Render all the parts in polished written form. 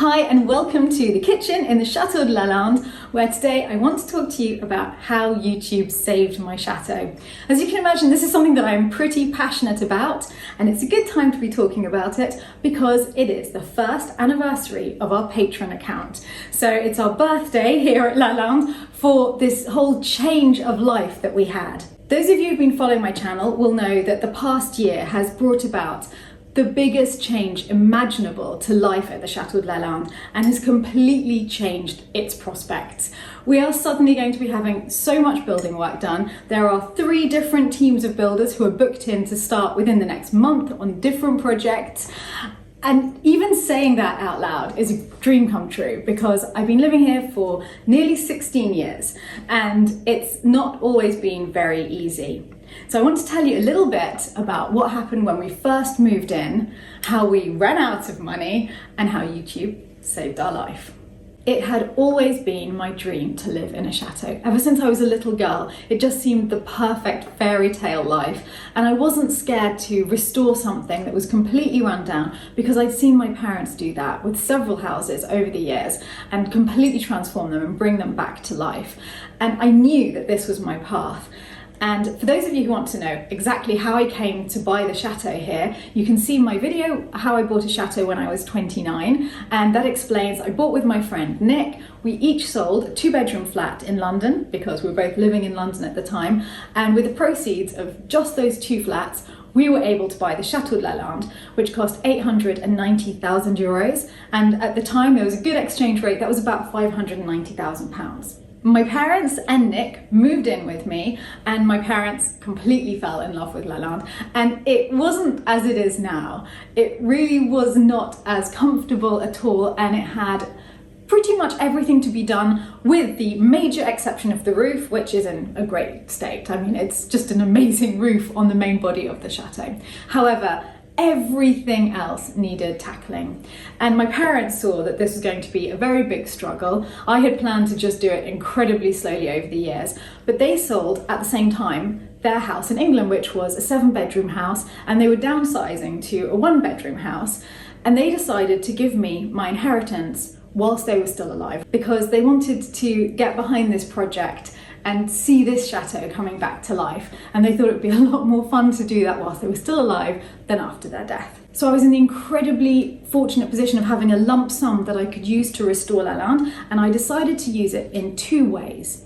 Hi and welcome to the kitchen in the Chateau de Lalande, where today I want to talk to you about how YouTube saved my chateau. As you can imagine, this is something that I'm pretty passionate about, and it's a good time to be talking about it because it is the first anniversary of our Patreon account. So it's our birthday here at Lalande for this whole change of life that we had. Those of you who've been following my channel will know that the past year has brought about the biggest change imaginable to life at the Chateau de Lalande and has completely changed its prospects. We are suddenly going to be having so much building work done. There are 3 different teams of builders who are booked in to start within the next month on different projects. And even saying that out loud is a dream come true because I've been living here for nearly 16 years and it's not always been very easy. So I want to tell you a little bit about what happened when we first moved in, how we ran out of money, and how YouTube saved our life. It had always been my dream to live in a chateau. Ever since I was a little girl, it just seemed the perfect fairy tale life. And I wasn't scared to restore something that was completely run down because I'd seen my parents do that with several houses over the years and completely transform them and bring them back to life. And I knew that this was my path. And for those of you who want to know exactly how I came to buy the chateau here, you can see my video, how I bought a chateau when I was 29. And that explains, I bought with my friend Nick. We each sold a 2-bedroom flat in London because we were both living in London at the time. And with the proceeds of just those 2 flats, we were able to buy the Chateau de Lalande, which cost 890,000 euros. And at the time, there was a good exchange rate. That was about 590,000 pounds. My parents and Nick moved in with me and my parents completely fell in love with Lalande, and it wasn't as it is now. It really was not as comfortable at all, and it had pretty much everything to be done with the major exception of the roof, which is in a great state. I mean, it's just an amazing roof on the main body of the chateau. However, everything else needed tackling. And my parents saw that this was going to be a very big struggle. I had planned to just do it incredibly slowly over the years, but they sold at the same time their house in England, which was a 7-bedroom house, and they were downsizing to a 1-bedroom house. And they decided to give me my inheritance whilst they were still alive because they wanted to get behind this project and see this chateau coming back to life. And they thought it would be a lot more fun to do that whilst they were still alive than after their death. So I was in the incredibly fortunate position of having a lump sum that I could use to restore Lalande, and I decided to use it in 2 ways.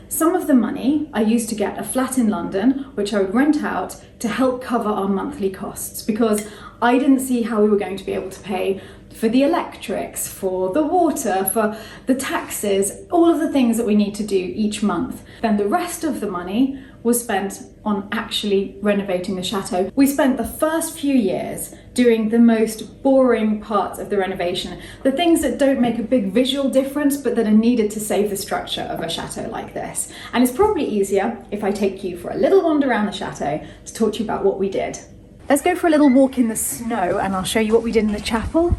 Some of the money I used to get a flat in London, which I would rent out to help cover our monthly costs, because I didn't see how we were going to be able to pay for the electrics, for the water, for the taxes, all of the things that we need to do each month. Then the rest of the money was spent on actually renovating the chateau. We spent the first few years doing the most boring parts of the renovation, the things that don't make a big visual difference but that are needed to save the structure of a chateau like this. And it's probably easier if I take you for a little wander around the chateau to talk to you about what we did. Let's go for a little walk in the snow and I'll show you what we did in the chapel.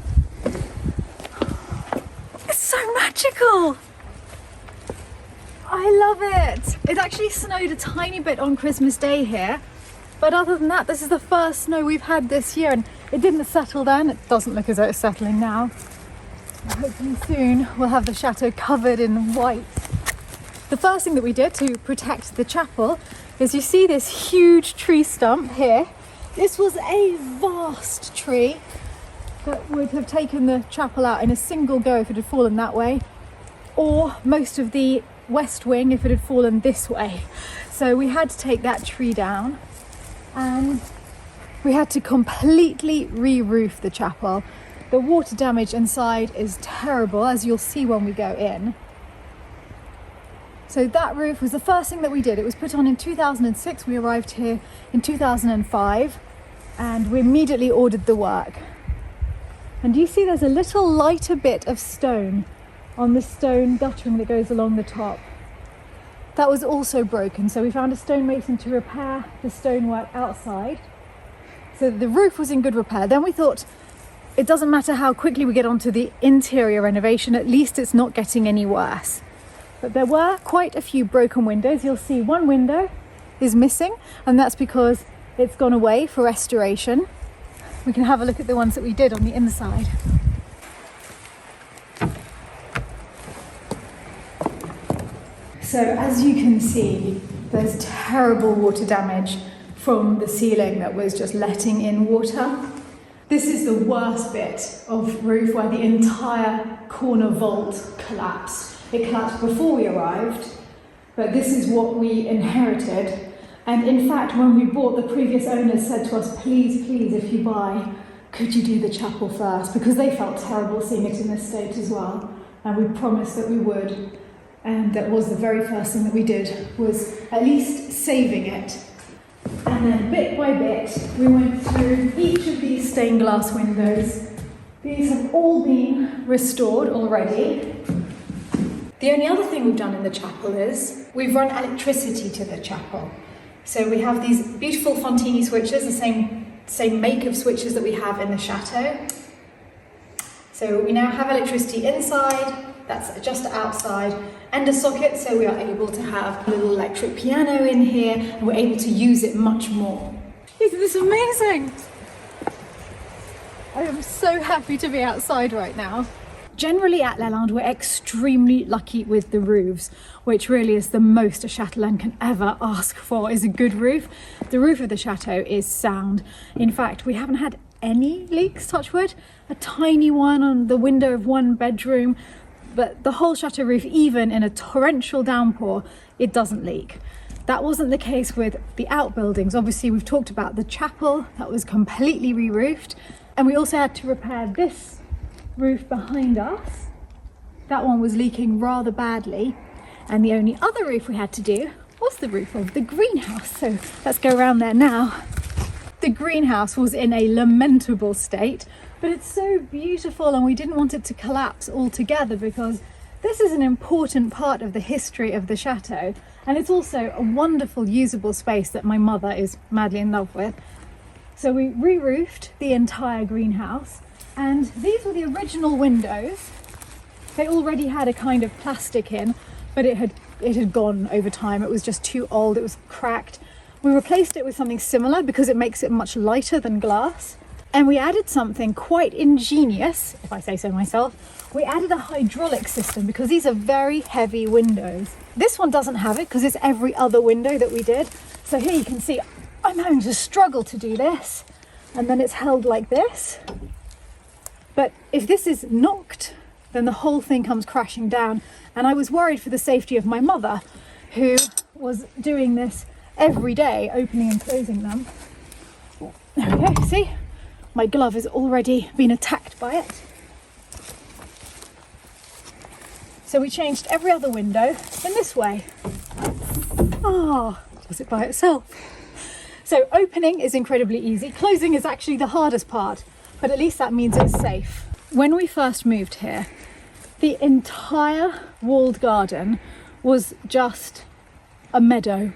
It's so magical! I love it! It actually snowed a tiny bit on Christmas Day here, but other than that, this is the first snow we've had this year, and it didn't settle then. It doesn't look as though it's settling now. Hopefully soon we'll have the chateau covered in white. The first thing that we did to protect the chapel is you see this huge tree stump here. This was a vast tree that would have taken the chapel out in a single go if it had fallen that way, or most of the west wing if it had fallen this way. So we had to take that tree down and we had to completely re-roof the chapel. The water damage inside is terrible, as you'll see when we go in. So that roof was the first thing that we did. It was put on in 2006. We arrived here in 2005 and we immediately ordered the work. And you see there's a little lighter bit of stone on the stone guttering that goes along the top. That was also broken, so we found a stonemason to repair the stonework outside. So the roof was in good repair. Then we thought, it doesn't matter how quickly we get onto the interior renovation, at least it's not getting any worse. But there were quite a few broken windows. You'll see one window is missing, and that's because it's gone away for restoration. We can have a look at the ones that we did on the inside. So as you can see, there's terrible water damage from the ceiling that was just letting in water. This is the worst bit of roof where the entire corner vault collapsed. It collapsed before we arrived, but this is what we inherited. And in fact, when we bought, the previous owners said to us, please, please, if you buy, could you do the chapel first? Because they felt terrible seeing it in this state as well. And we promised that we would. And that was the very first thing that we did, was at least saving it. And then bit by bit, we went through each of these stained glass windows. These have all been restored already. The only other thing we've done in the chapel is we've run electricity to the chapel. So we have these beautiful Fontini switches, the same make of switches that we have in the chateau. So we now have electricity inside, that's just outside, and a socket, so we are able to have a little electric piano in here, and we're able to use it much more. Isn't this amazing? I am so happy to be outside right now. Generally at Lalande, we're extremely lucky with the roofs, which really is the most a châtelaine can ever ask for, is a good roof. The roof of the chateau is sound. In fact, we haven't had any leaks, touch wood. A tiny one on the window of one bedroom, but the whole chateau roof, even in a torrential downpour, it doesn't leak. That wasn't the case with the outbuildings. Obviously, we've talked about the chapel, that was completely re-roofed. And we also had to repair this roof behind us. That one was leaking rather badly. And the only other roof we had to do was the roof of the greenhouse. So let's go around there now. The greenhouse was in a lamentable state, but it's so beautiful, and we didn't want it to collapse altogether because this is an important part of the history of the chateau, and it's also a wonderful usable space that my mother is madly in love with. So we re-roofed the entire greenhouse, and these were the original windows. They already had a kind of plastic in, but it had gone over time. It was just too old, it was cracked. We replaced it with something similar because it makes it much lighter than glass. And we added something quite ingenious, if I say so myself. We added a hydraulic system because these are very heavy windows. This one doesn't have it because it's every other window that we did. So here you can see I'm having to struggle to do this. And then it's held like this. But if this is knocked, then the whole thing comes crashing down. And I was worried for the safety of my mother, who was doing this every day, opening and closing them. There we go, see? My glove has already been attacked by it. So we changed every other window in this way. Ah, was it by itself? So opening is incredibly easy. Closing is actually the hardest part, but at least that means it's safe. When we first moved here, the entire walled garden was just a meadow.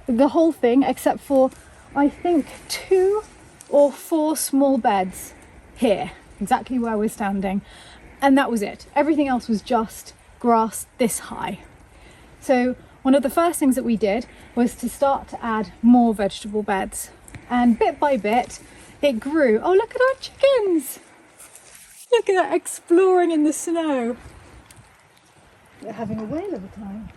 The whole thing, except for, I think, 2 or 4 small beds here, exactly where we're standing. And that was it. Everything else was just grass this high. So one of the first things that we did was to start to add more vegetable beds. And bit by bit, it grew. Oh, look at our chickens! Look at that, exploring in the snow. They're having a whale of a time.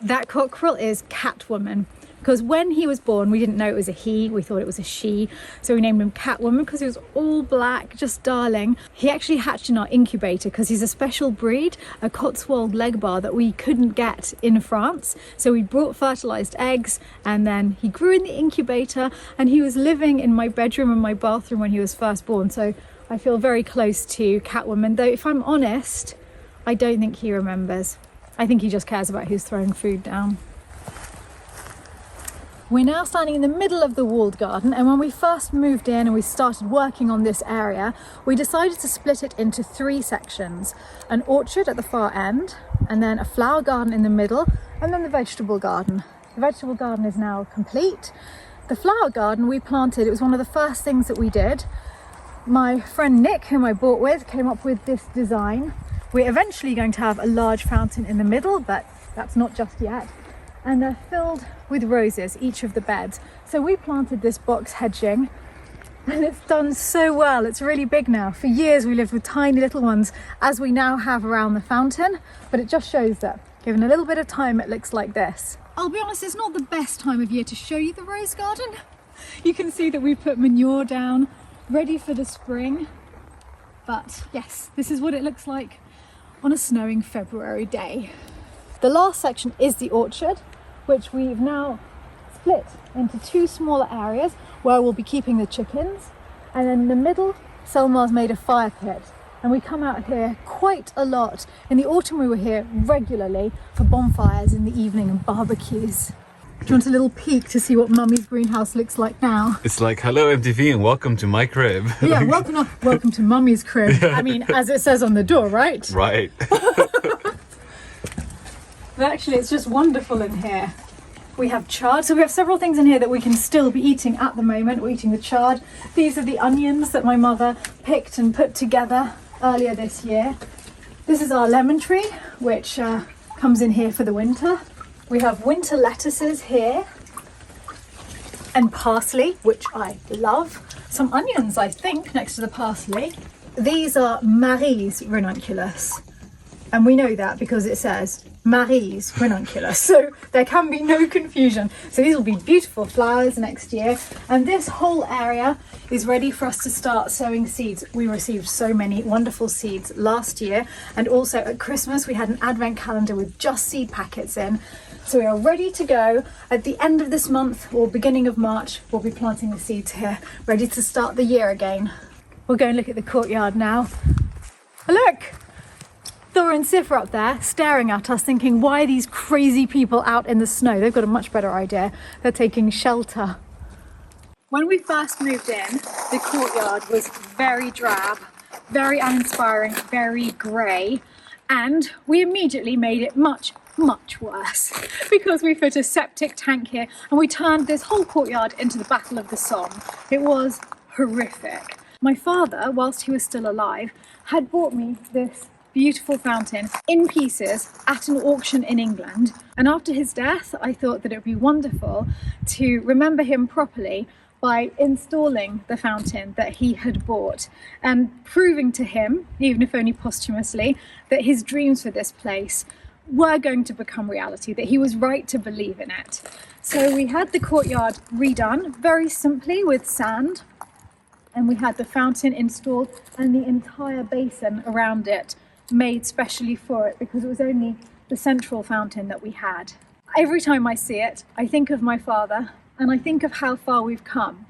That cockerel is Catwoman, because when he was born, we didn't know it was a he, we thought it was a she. So we named him Catwoman because he was all black, just darling. He actually hatched in our incubator because he's a special breed, a Cotswold leg bar that we couldn't get in France. So we brought fertilized eggs, and then he grew in the incubator, and he was living in my bedroom and my bathroom when he was first born. So I feel very close to Catwoman, though if I'm honest, I don't think he remembers. I think he just cares about who's throwing food down. We're now standing in the middle of the walled garden, and when we first moved in and we started working on this area, we decided to split it into 3 sections. An orchard at the far end, and then a flower garden in the middle, and then the vegetable garden. The vegetable garden is now complete. The flower garden we planted, it was one of the first things that we did. My friend Nick, whom I bought with, came up with this design. We're eventually going to have a large fountain in the middle, but that's not just yet. And they're filled with roses, each of the beds. So we planted this box hedging, and it's done so well. It's really big now. For years we lived with tiny little ones, as we now have around the fountain, but it just shows that Given a little bit of time, it looks like this. I'll be honest, it's not the best time of year to show you the rose garden. You can see that we've put manure down, ready for the spring. But yes, this is what it looks like on a snowing February day. The last section is the orchard, which we've now split into 2 smaller areas where we'll be keeping the chickens. And then in the middle, Selmar's made a fire pit. And we come out here quite a lot. In the autumn, we were here regularly for bonfires in the evening and barbecues. Do you want a little peek to see what Mummy's greenhouse looks like now? It's like, hello MTV and welcome to my crib. Yeah, welcome to Mummy's crib. Yeah. I mean, as it says on the door, right? Right. But actually, it's just wonderful in here. We have chard, so we have several things in here that we can still be eating at the moment. We're eating the chard. These are the onions that my mother picked and put together earlier this year. This is our lemon tree, which comes in here for the winter. We have winter lettuces here and parsley, which I love. Some onions, I think, next to the parsley. These are Marie's ranunculus, and we know that because it says Marie's ranunculus, so there can be no confusion. So these will be beautiful flowers next year, and this whole area is ready for us to start sowing seeds. We received so many wonderful seeds last year, and also at Christmas we had an advent calendar with just seed packets in. So we are ready to go. At the end of this month or beginning of March, we'll be planting the seeds here, ready to start the year again. We'll go and look at the courtyard now. Look! Thor and Sif are up there staring at us thinking, why are these crazy people out in the snow? They've got a much better idea. They're taking shelter. When we first moved in, the courtyard was very drab, very uninspiring, very grey, and we immediately made it much worse because we put a septic tank here and we turned this whole courtyard into the Battle of the Somme. It was horrific. My father, whilst he was still alive, had bought me this beautiful fountain in pieces at an auction in England, and after his death I thought that it would be wonderful to remember him properly by installing the fountain that he had bought and proving to him, even if only posthumously, that his dreams for this place were going to become reality, that he was right to believe in it. So we had the courtyard redone very simply with sand, and we had the fountain installed and the entire basin around it made specially for it because it was only the central fountain that we had. Every time I see it, I think of my father and I think of how far we've come.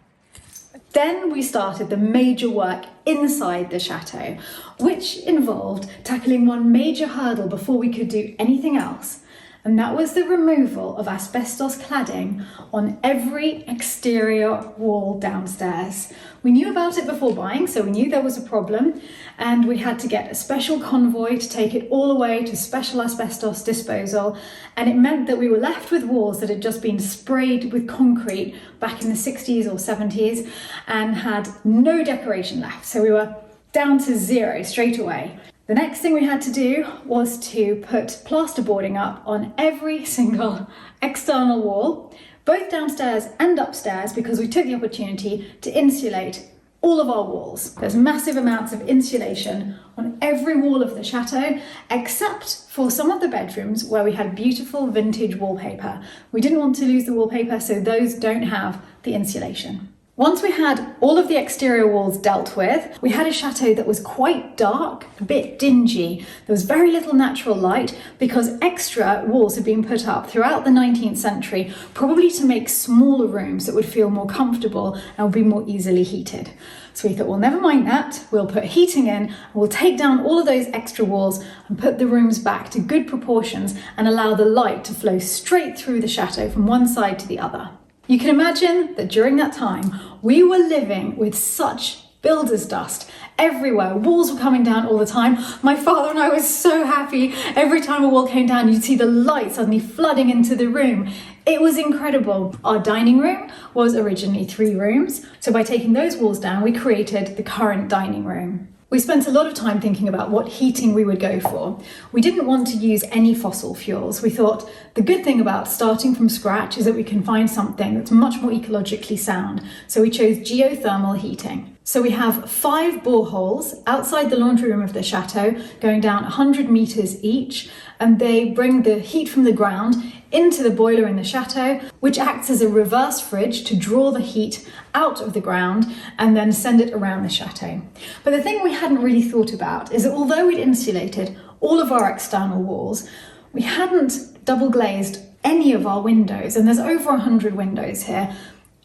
Then we started the major work inside the chateau, which involved tackling one major hurdle before we could do anything else, and that was the removal of asbestos cladding on every exterior wall downstairs. We knew about it before buying, so we knew there was a problem, and we had to get a special convoy to take it all away to special asbestos disposal, and it meant that we were left with walls that had just been sprayed with concrete back in the 60s or 70s and had no decoration left, so we were down to zero straight away. The next thing we had to do was to put plasterboarding up on every single external wall, both downstairs and upstairs, because we took the opportunity to insulate all of our walls. There's massive amounts of insulation on every wall of the chateau, except for some of the bedrooms where we had beautiful vintage wallpaper. We didn't want to lose the wallpaper, so those don't have the insulation. Once we had all of the exterior walls dealt with, we had a chateau that was quite dark, a bit dingy. There was very little natural light because extra walls had been put up throughout the 19th century, probably to make smaller rooms that would feel more comfortable and would be more easily heated. So we thought, well, never mind that, we'll put heating in, and we'll take down all of those extra walls and put the rooms back to good proportions and allow the light to flow straight through the chateau from one side to the other. You can imagine that during that time, we were living with such builder's dust everywhere. Walls were coming down all the time. My father and I were so happy. Every time a wall came down, you'd see the light suddenly flooding into the room. It was incredible. Our dining room was originally 3 rooms. So by taking those walls down, we created the current dining room. We spent a lot of time thinking about what heating we would go for. We didn't want to use any fossil fuels. We thought the good thing about starting from scratch is that we can find something that's much more ecologically sound. So we chose geothermal heating. So we have 5 boreholes outside the laundry room of the chateau, going down 100 meters each, and they bring the heat from the ground into the boiler in the chateau, which acts as a reverse fridge to draw the heat out of the ground and then send it around the chateau. But the thing we hadn't really thought about is that although we'd insulated all of our external walls, we hadn't double glazed any of our windows, and there's over 100 windows here.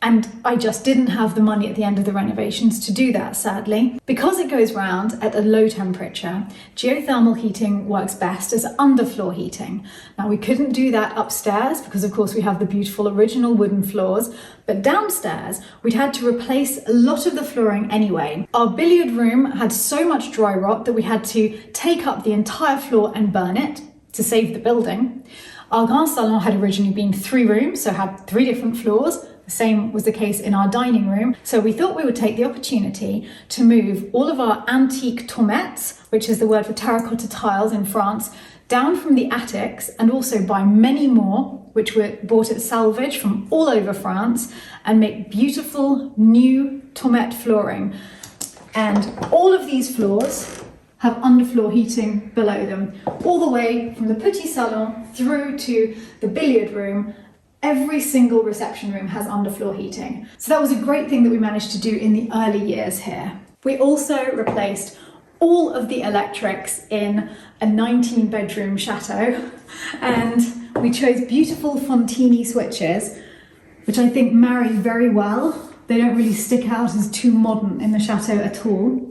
And I just didn't have the money at the end of the renovations to do that, sadly. Because it goes round at a low temperature, geothermal heating works best as underfloor heating. Now, we couldn't do that upstairs because, of course, we have the beautiful original wooden floors, but downstairs, we'd had to replace a lot of the flooring anyway. Our billiard room had so much dry rot that we had to take up the entire floor and burn it to save the building. Our grand salon had originally been 3 rooms, so had 3 different floors. The same was the case in our dining room. So we thought we would take the opportunity to move all of our antique tourmettes, which is the word for terracotta tiles in France, down from the attics, and also buy many more, which were bought at salvage from all over France, and make beautiful new tourmette flooring. And all of these floors have underfloor heating below them, all the way from the petit salon through to the billiard room. Every single reception room has underfloor heating. So that was a great thing that we managed to do in the early years here. We also replaced all of the electrics in a 19-bedroom chateau, and we chose beautiful Fontini switches, which I think marry very well. They don't really stick out as too modern in the chateau at all.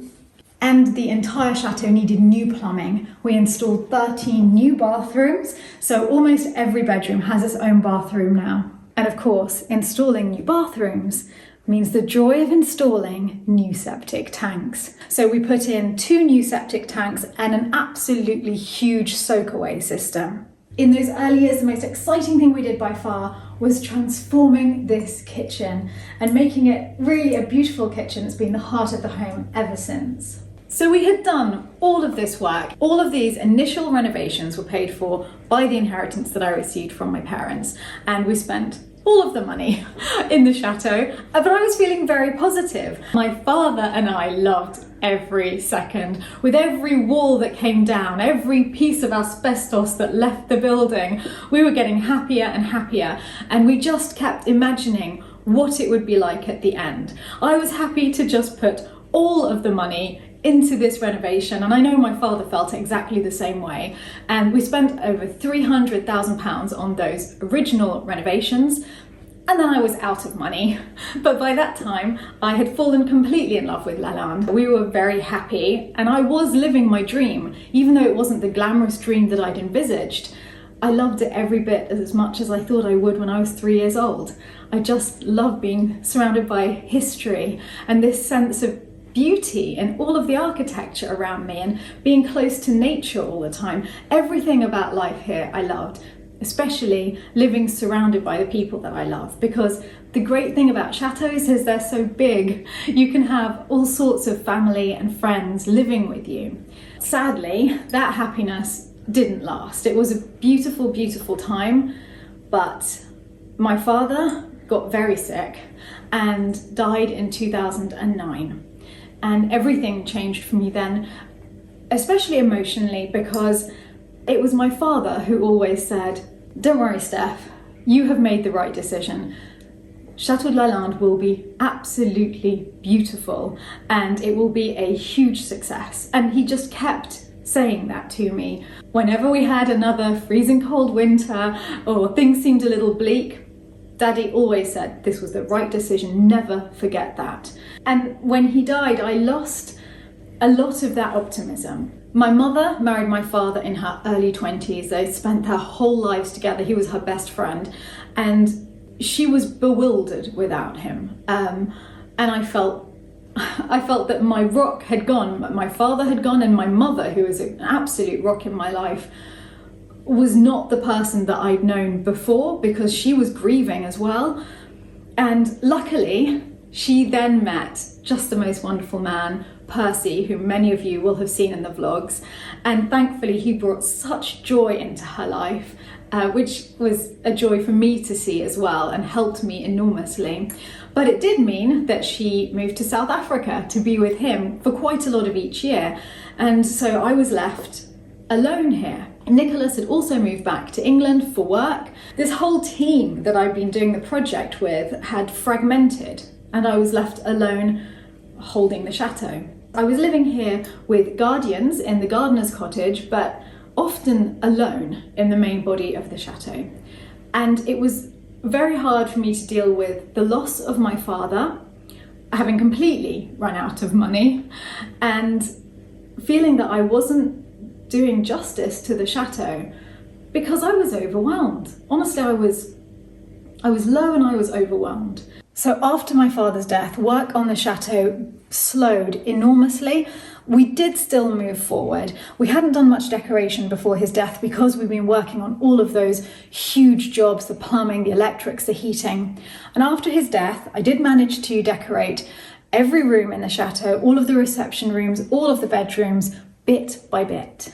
And the entire chateau needed new plumbing. We installed 13 new bathrooms, so almost every bedroom has its own bathroom now. And of course, installing new bathrooms means the joy of installing new septic tanks. So we put in 2 new septic tanks and an absolutely huge soak-away system. In those early years, the most exciting thing we did by far was transforming this kitchen and making it really a beautiful kitchen that's been the heart of the home ever since. So we had done all of this work. All of these initial renovations were paid for by the inheritance that I received from my parents, and we spent all of the money in the chateau, but I was feeling very positive. My father and I loved every second. With every wall that came down, every piece of asbestos that left the building, we were getting happier and happier, and we just kept imagining what it would be like at the end. I was happy to just put all of the money into this renovation, and I know my father felt exactly the same way, and we spent over £300,000 on those original renovations, and then I was out of money. But by that time I had fallen completely in love with Lalande. We were very happy, and I was living my dream, even though it wasn't the glamorous dream that I'd envisaged. I loved it every bit as much as I thought I would when I was 3 years old. I just loved being surrounded by history and this sense of beauty and all of the architecture around me, and being close to nature all the time. Everything about life here I loved, especially living surrounded by the people that I love, because the great thing about chateaus is they're so big. You can have all sorts of family and friends living with you. Sadly, that happiness didn't last. It was a beautiful, beautiful time, but my father got very sick and died in 2009. And everything changed for me then, especially emotionally, because it was my father who always said, "Don't worry, Steph, you have made the right decision. Chateau de Lalande will be absolutely beautiful and it will be a huge success." And he just kept saying that to me. Whenever we had another freezing cold winter or things seemed a little bleak, Daddy always said this was the right decision, never forget that. And when he died, I lost a lot of that optimism. My mother married my father in her early 20s. They spent their whole lives together. He was her best friend, and she was bewildered without him. And I felt that my rock had gone, my father had gone, and my mother, who was an absolute rock in my life, was not the person that I'd known before, because she was grieving as well. And luckily, she then met just the most wonderful man, Percy, who many of you will have seen in the vlogs. And thankfully, he brought such joy into her life, which was a joy for me to see as well and helped me enormously. But it did mean that she moved to South Africa to be with him for quite a lot of each year. And so I was left alone here. Nicholas had also moved back to England for work. This whole team that I'd been doing the project with had fragmented, and I was left alone holding the chateau. I was living here with guardians in the gardener's cottage, but often alone in the main body of the chateau. And it was very hard for me to deal with the loss of my father, having completely run out of money, and feeling that I wasn't doing justice to the chateau because I was overwhelmed. Honestly, I was low and I was overwhelmed. So after my father's death, work on the chateau slowed enormously. We did still move forward. We hadn't done much decoration before his death because we've been working on all of those huge jobs, the plumbing, the electrics, the heating. And after his death, I did manage to decorate every room in the chateau, all of the reception rooms, all of the bedrooms, bit by bit.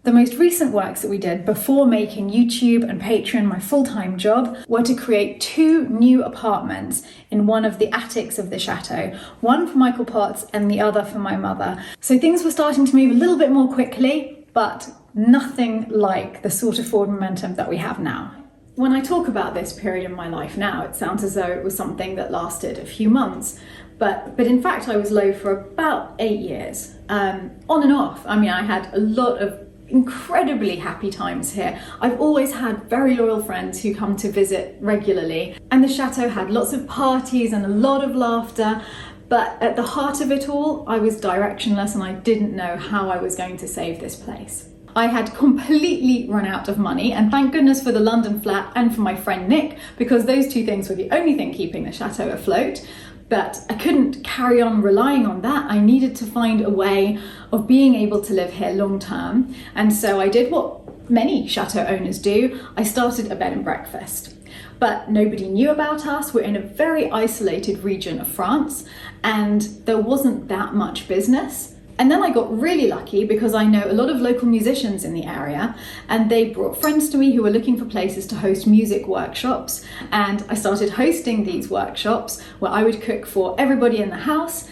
The most recent works that we did before making YouTube and Patreon my full-time job were to create 2 new apartments in one of the attics of the chateau, one for Michael Potts and the other for my mother. So things were starting to move a little bit more quickly, but nothing like the sort of forward momentum that we have now. When I talk about this period in my life now, it sounds as though it was something that lasted a few months, but in fact I was low for about 8 years, on and off. I mean, I had a lot of incredibly happy times here. I've always had very loyal friends who come to visit regularly, and the chateau had lots of parties and a lot of laughter, but at the heart of it all, I was directionless and I didn't know how I was going to save this place. I had completely run out of money, and thank goodness for the London flat and for my friend Nick, because those 2 things were the only thing keeping the chateau afloat. But I couldn't carry on relying on that. I needed to find a way of being able to live here long term. And so I did what many chateau owners do. I started a bed and breakfast. But nobody knew about us. We're in a very isolated region of France, and there wasn't that much business. And then I got really lucky because I know a lot of local musicians in the area, and they brought friends to me who were looking for places to host music workshops. And I started hosting these workshops where I would cook for everybody in the house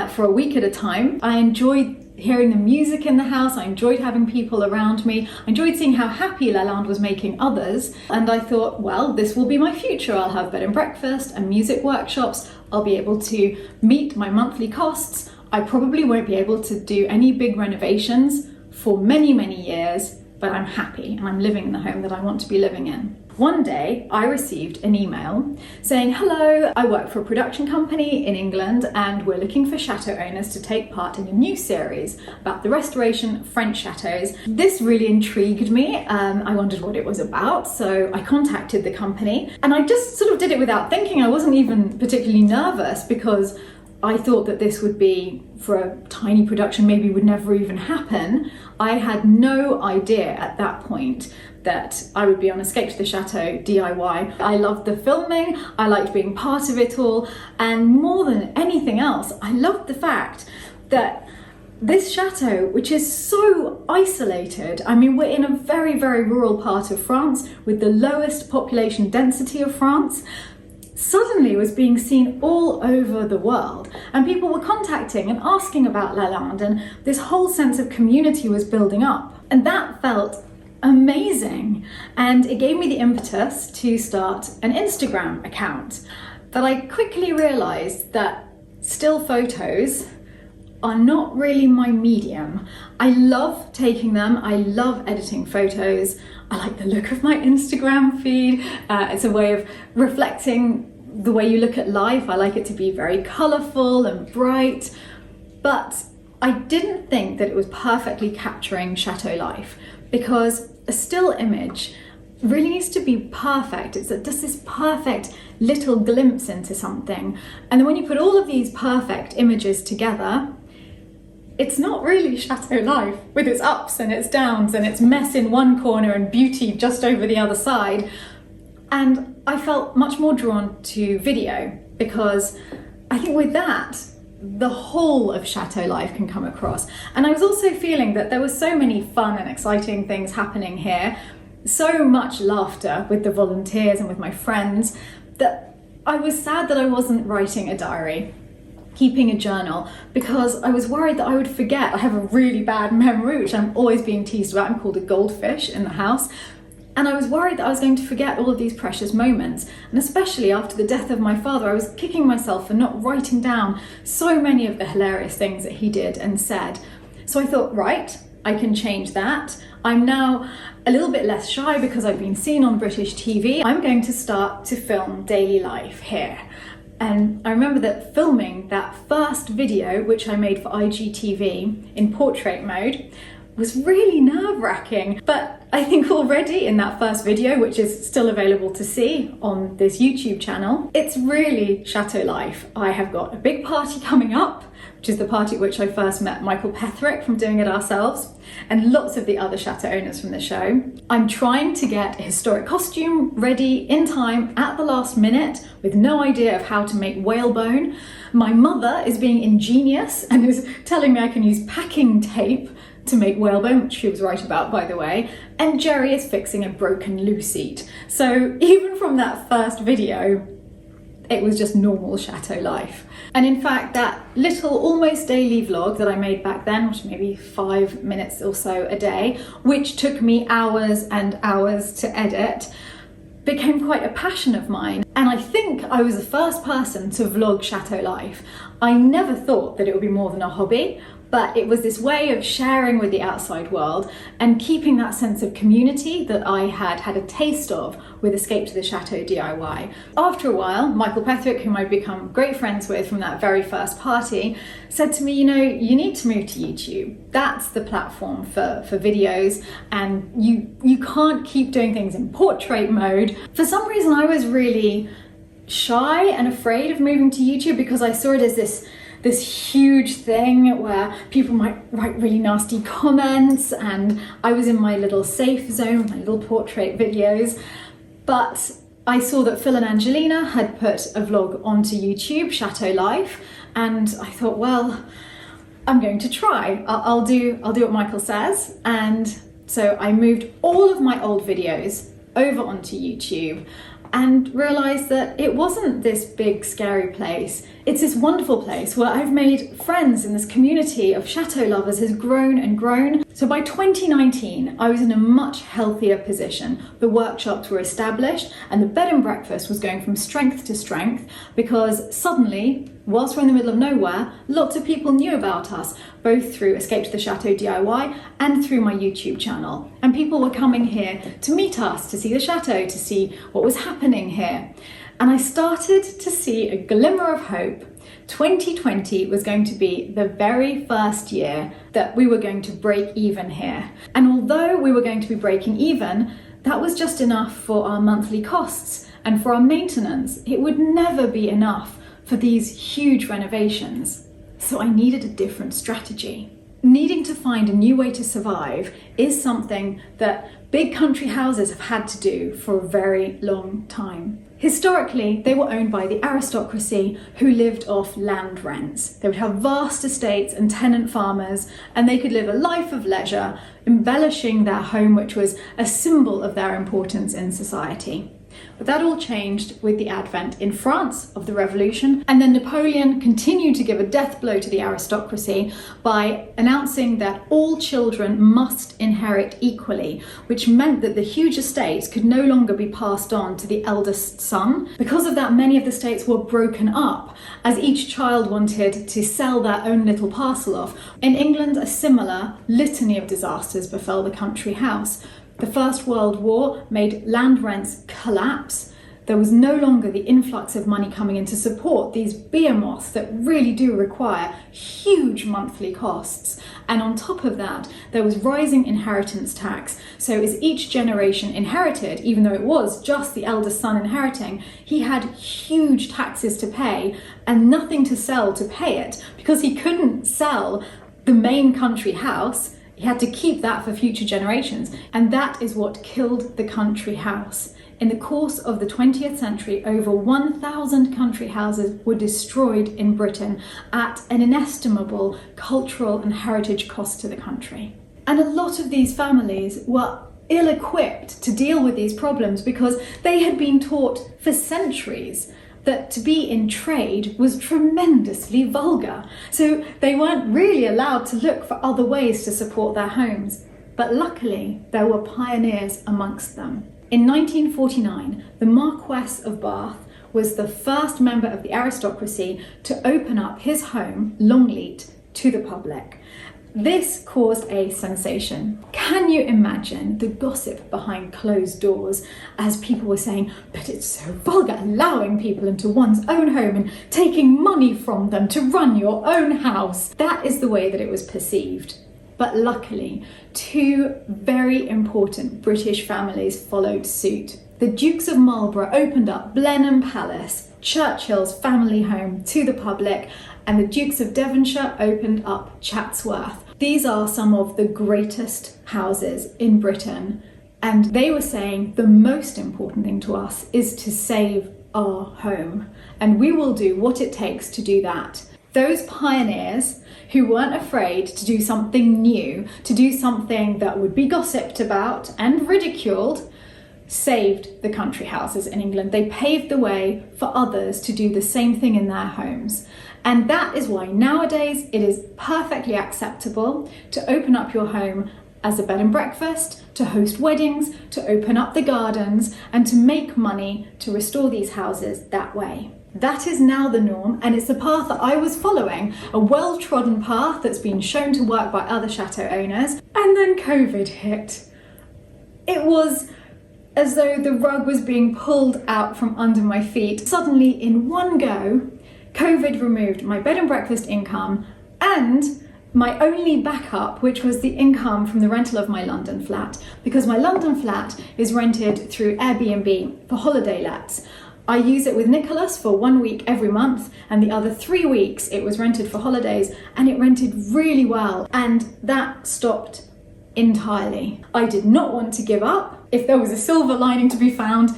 for a week at a time. I enjoyed hearing the music in the house. I enjoyed having people around me. I enjoyed seeing how happy Lalande was making others. And I thought, well, this will be my future. I'll have bed and breakfast and music workshops. I'll be able to meet my monthly costs. I probably won't be able to do any big renovations for many, many years, but I'm happy and I'm living in the home that I want to be living in. One day I received an email saying, hello, I work for a production company in England and we're looking for chateau owners to take part in a new series about the restoration of French chateaus. This really intrigued me. I wondered what it was about, so I contacted the company and I just sort of did it without thinking. I wasn't even particularly nervous because I thought that this would be, for a tiny production, maybe would never even happen. I had no idea at that point that I would be on Escape to the Chateau DIY. I loved the filming, I liked being part of it all, and more than anything else, I loved the fact that this chateau, which is so isolated, I mean, we're in a very, very rural part of France with the lowest population density of France, suddenly was being seen all over the world, and people were contacting and asking about Lalande, and this whole sense of community was building up, and that felt amazing. And it gave me the impetus to start an Instagram account. But I quickly realized that still photos are not really my medium. I love taking them, I love editing photos, I like the look of my Instagram feed. It's a way of reflecting the way you look at life. I like it to be very colourful and bright, but I didn't think that it was perfectly capturing chateau life, because a still image really needs to be perfect. It's just this perfect little glimpse into something. And then when you put all of these perfect images together, it's not really chateau life with its ups and its downs and its mess in one corner and beauty just over the other side. And I felt much more drawn to video, because I think with that, the whole of chateau life can come across. And I was also feeling that there were so many fun and exciting things happening here, so much laughter with the volunteers and with my friends, that I was sad that I wasn't writing a diary, keeping a journal, because I was worried that I would forget. I have a really bad memory, which I'm always being teased about. I'm called a goldfish in the house. And I was worried that I was going to forget all of these precious moments. And especially after the death of my father, I was kicking myself for not writing down so many of the hilarious things that he did and said. So I thought, right, I can change that. I'm now a little bit less shy because I've been seen on British TV. I'm going to start to film daily life here. And I remember that filming that first video, which I made for IGTV in portrait mode, was really nerve-wracking. But I think already in that first video, which is still available to see on this YouTube channel, it's really chateau life. I have got a big party coming up, which is the party at which I first met Michael Petherick from Doing It Ourselves, and lots of the other chateau owners from the show. I'm trying to get a historic costume ready in time at the last minute with no idea of how to make whalebone. My mother is being ingenious and is telling me I can use packing tape to make whalebone, which she was right about, by the way, and Jerry is fixing a broken loo seat. So even from that first video, it was just normal chateau life. And in fact, that little almost daily vlog that I made back then, which maybe 5 minutes or so a day, which took me hours and hours to edit, became quite a passion of mine. And I think I was the first person to vlog chateau life. I never thought that it would be more than a hobby, but it was this way of sharing with the outside world and keeping that sense of community that I had had a taste of with Escape to the Chateau DIY. After a while, Michael Petherick, whom I'd become great friends with from that very first party, said to me, you know, you need to move to YouTube. That's the platform for videos, and you can't keep doing things in portrait mode. For some reason, I was really shy and afraid of moving to YouTube because I saw it as this huge thing where people might write really nasty comments, and I was in my little safe zone, my little portrait videos. But I saw that Phil and Angelina had put a vlog onto YouTube, Chateau Life, and I thought, well, I'm going to try. I'll do what Michael says. And so I moved all of my old videos over onto YouTube and realised that it wasn't this big scary place. It's this wonderful place where I've made friends, and this community of chateau lovers has grown and grown. So by 2019, I was in a much healthier position. The workshops were established and the bed and breakfast was going from strength to strength, because suddenly, whilst we're in the middle of nowhere, lots of people knew about us, both through Escape to the Chateau DIY and through my YouTube channel. And people were coming here to meet us, to see the chateau, to see what was happening here. And I started to see a glimmer of hope. 2020 was going to be the very first year that we were going to break even here. And although we were going to be breaking even, that was just enough for our monthly costs and for our maintenance. It would never be enough for these huge renovations. So I needed a different strategy. Needing to find a new way to survive is something that big country houses have had to do for a very long time. Historically, they were owned by the aristocracy who lived off land rents. They would have vast estates and tenant farmers, and they could live a life of leisure, embellishing their home, which was a symbol of their importance in society. But that all changed with the advent in France of the Revolution, and then Napoleon continued to give a death blow to the aristocracy by announcing that all children must inherit equally, which meant that the huge estates could no longer be passed on to the eldest son. Because of that, many of the estates were broken up, as each child wanted to sell their own little parcel off. In England, a similar litany of disasters befell the country house. The First World War made land rents collapse. There was no longer the influx of money coming in to support these behemoths that really do require huge monthly costs. And on top of that, there was rising inheritance tax. So as each generation inherited, even though it was just the eldest son inheriting, he had huge taxes to pay and nothing to sell to pay it, because he couldn't sell the main country house. He had to keep that for future generations, and that is what killed the country house. In the course of the 20th century, over 1,000 country houses were destroyed in Britain at an inestimable cultural and heritage cost to the country. And a lot of these families were ill-equipped to deal with these problems because they had been taught for centuries that to be in trade was tremendously vulgar. So they weren't really allowed to look for other ways to support their homes. But luckily, there were pioneers amongst them. In 1949, the Marquess of Bath was the first member of the aristocracy to open up his home, Longleat, to the public. This caused a sensation. Can you imagine the gossip behind closed doors as people were saying, but it's so vulgar, allowing people into one's own home and taking money from them to run your own house. That is the way that it was perceived. But luckily, two very important British families followed suit. The Dukes of Marlborough opened up Blenheim Palace, Churchill's family home, to the public, and the Dukes of Devonshire opened up Chatsworth. These are some of the greatest houses in Britain, and they were saying the most important thing to us is to save our home, and we will do what it takes to do that. Those pioneers who weren't afraid to do something new, to do something that would be gossiped about and ridiculed, saved the country houses in England. They paved the way for others to do the same thing in their homes. And that is why nowadays it is perfectly acceptable to open up your home as a bed and breakfast, to host weddings, to open up the gardens, and to make money to restore these houses that way. That is now the norm, and it's the path that I was following, a well-trodden path that's been shown to work by other chateau owners. And then COVID hit. It was as though the rug was being pulled out from under my feet. Suddenly, in one go, COVID removed my bed and breakfast income and my only backup, which was the income from the rental of my London flat, because my London flat is rented through Airbnb for holiday lets. I use it with Nicholas for 1 week every month, and the other 3 weeks it was rented for holidays, and it rented really well, and that stopped entirely. I did not want to give up. If there was a silver lining to be found,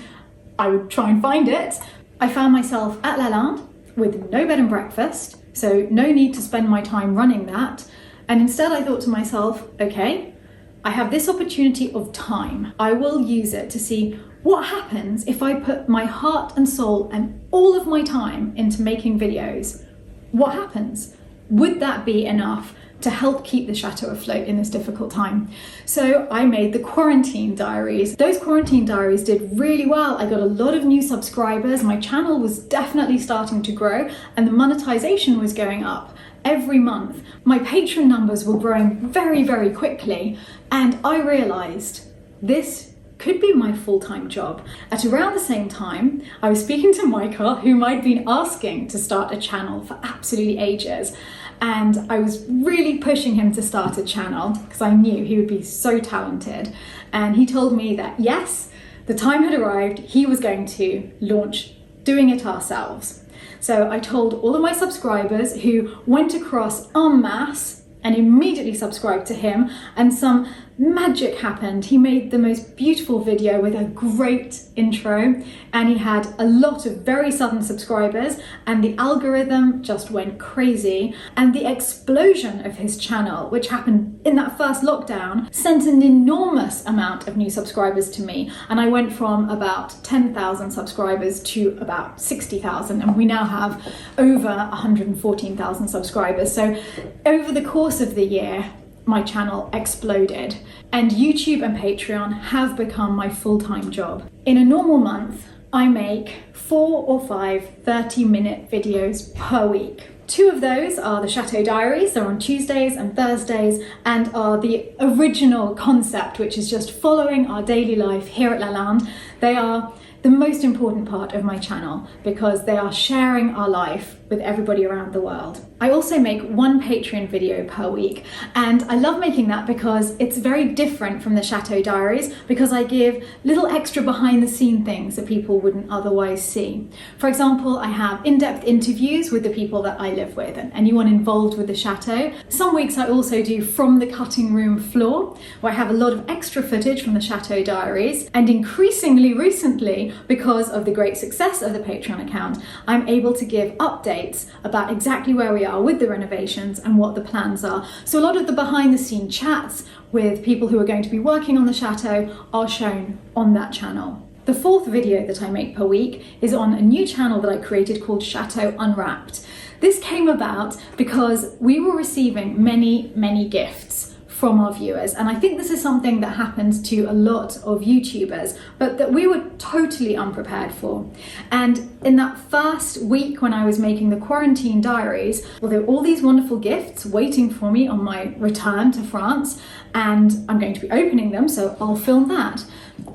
I would try and find it. I found myself at Lalande with no bed and breakfast, so no need to spend my time running that, and instead I thought to myself, okay, I have this opportunity of time. I will use it to see what happens if I put my heart and soul and all of my time into making videos. What happens? Would that be enough to help keep the chateau afloat in this difficult time? So I made the quarantine diaries. Those quarantine diaries did really well. I got a lot of new subscribers. My channel was definitely starting to grow, and the monetization was going up every month. My patron numbers were growing very, very quickly, and I realized this could be my full-time job. At around the same time, I was speaking to Michael, whom I'd been asking to start a channel for absolutely ages. And I was really pushing him to start a channel because I knew he would be so talented. And he told me that yes, the time had arrived, he was going to launch Doing It Ourselves. So I told all of my subscribers, who went across en masse and immediately subscribed to him, and some magic happened. He made the most beautiful video with a great intro, and he had a lot of very sudden subscribers, and the algorithm just went crazy, and the explosion of his channel, which happened in that first lockdown, sent an enormous amount of new subscribers to me, and I went from about 10,000 subscribers to about 60,000, and we now have over 114,000 subscribers. So over the course of the year, my channel exploded, and YouTube and Patreon have become my full-time job. In a normal month, I make 4 or 5 30-minute videos per week. 2 of those are the Chateau Diaries. They're on Tuesdays and Thursdays, and are the original concept, which is just following our daily life here at Lalande. They are the most important part of my channel because they are sharing our life with everybody around the world. I also make 1 Patreon video per week, and I love making that because it's very different from the Chateau Diaries, because I give little extra behind the scene things that people wouldn't otherwise see. For example, I have in-depth interviews with the people that I live with and anyone involved with the chateau. Some weeks I also do from the cutting room floor, where I have a lot of extra footage from the Chateau Diaries, and increasingly recently, because of the great success of the Patreon account, I'm able to give updates about exactly where we are with the renovations and what the plans are. So a lot of the behind the scene chats with people who are going to be working on the chateau are shown on that channel. The fourth video that I make per week is on a new channel that I created called Chateau Unwrapped. This came about because we were receiving many gifts from our viewers, and I think this is something that happens to a lot of YouTubers, but that we were totally unprepared for. And in that first week when I was making the quarantine diaries, well, there were all these wonderful gifts waiting for me on my return to France, and I'm going to be opening them, so I'll film that.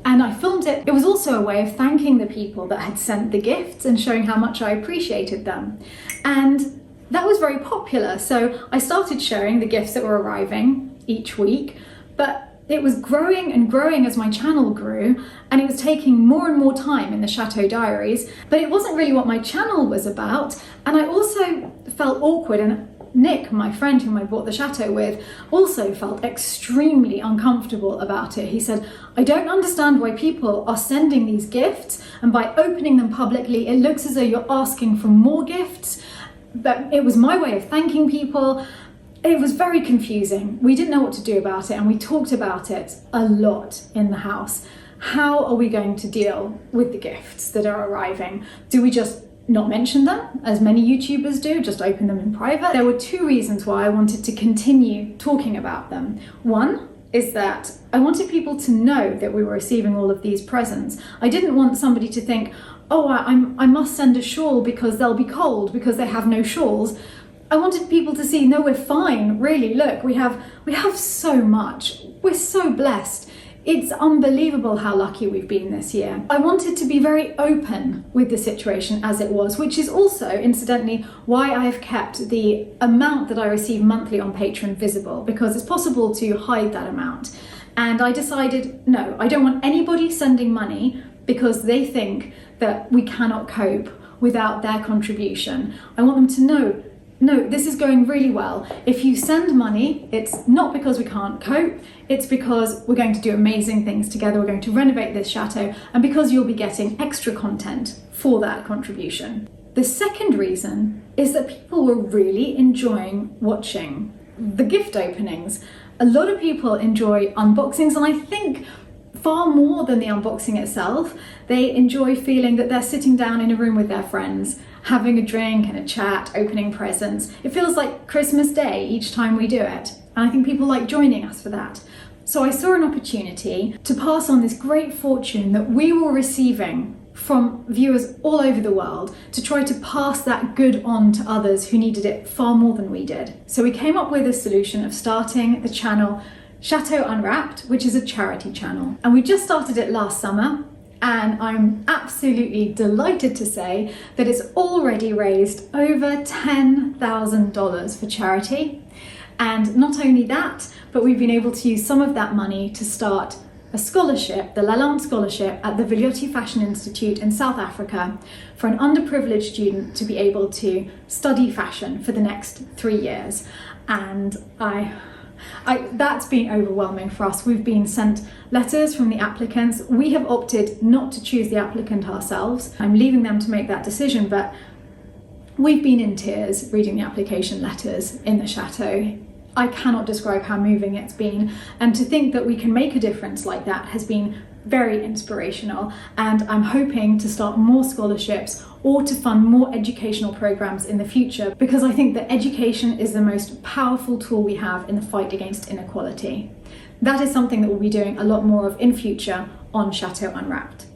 And I filmed it. It was also a way of thanking the people that had sent the gifts and showing how much I appreciated them. And that was very popular, so I started sharing the gifts that were arriving each week, but it was growing and growing as my channel grew, and it was taking more and more time in the Chateau Diaries, but it wasn't really what my channel was about. And I also felt awkward, and Nick, my friend whom I bought the chateau with, also felt extremely uncomfortable about it. He said, I don't understand why people are sending these gifts, and by opening them publicly it looks as though you're asking for more gifts. But it was my way of thanking people. It was very confusing. We didn't know what to do about it, and we talked about it a lot in the house. How are we going to deal with the gifts that are arriving? Do we just not mention them, as many YouTubers do, just open them in private? There were two reasons why I wanted to continue talking about them. One is that I wanted people to know that we were receiving all of these presents. I didn't want somebody to think, oh, I must send a shawl because they'll be cold because they have no shawls. I wanted people to see, no, we're fine, really, look, we have so much. We're so blessed. It's unbelievable how lucky we've been this year. I wanted to be very open with the situation as it was, which is also, incidentally, why I've kept the amount that I receive monthly on Patreon visible, because it's possible to hide that amount. And I decided, no, I don't want anybody sending money because they think that we cannot cope without their contribution. I want them to know, no, this is going really well. If you send money, it's not because we can't cope, it's because we're going to do amazing things together, we're going to renovate this chateau, and because you'll be getting extra content for that contribution. The second reason is that people were really enjoying watching the gift openings. A lot of people enjoy unboxings, and I think far more than the unboxing itself, they enjoy feeling that they're sitting down in a room with their friends, having a drink and a chat, opening presents. It feels like Christmas Day each time we do it, and I think people like joining us for that. So I saw an opportunity to pass on this great fortune that we were receiving from viewers all over the world, to try to pass that good on to others who needed it far more than we did. So we came up with a solution of starting the channel Chateau Unwrapped, which is a charity channel. And we just started it last summer, and I'm absolutely delighted to say that it's already raised over $10,000 for charity. And not only that, but we've been able to use some of that money to start a scholarship, the Lalande Scholarship at the Viljotti Fashion Institute in South Africa, for an underprivileged student to be able to study fashion for the next 3 years. And that's been overwhelming for us. We've been sent letters from the applicants. We have opted not to choose the applicant ourselves. I'm leaving them to make that decision, but we've been in tears reading the application letters in the chateau. I cannot describe how moving it's been, and to think that we can make a difference like that has been very inspirational. And I'm hoping to start more scholarships or to fund more educational programs in the future, because I think that education is the most powerful tool we have in the fight against inequality. That is something that we'll be doing a lot more of in future on Chateau Unwrapped.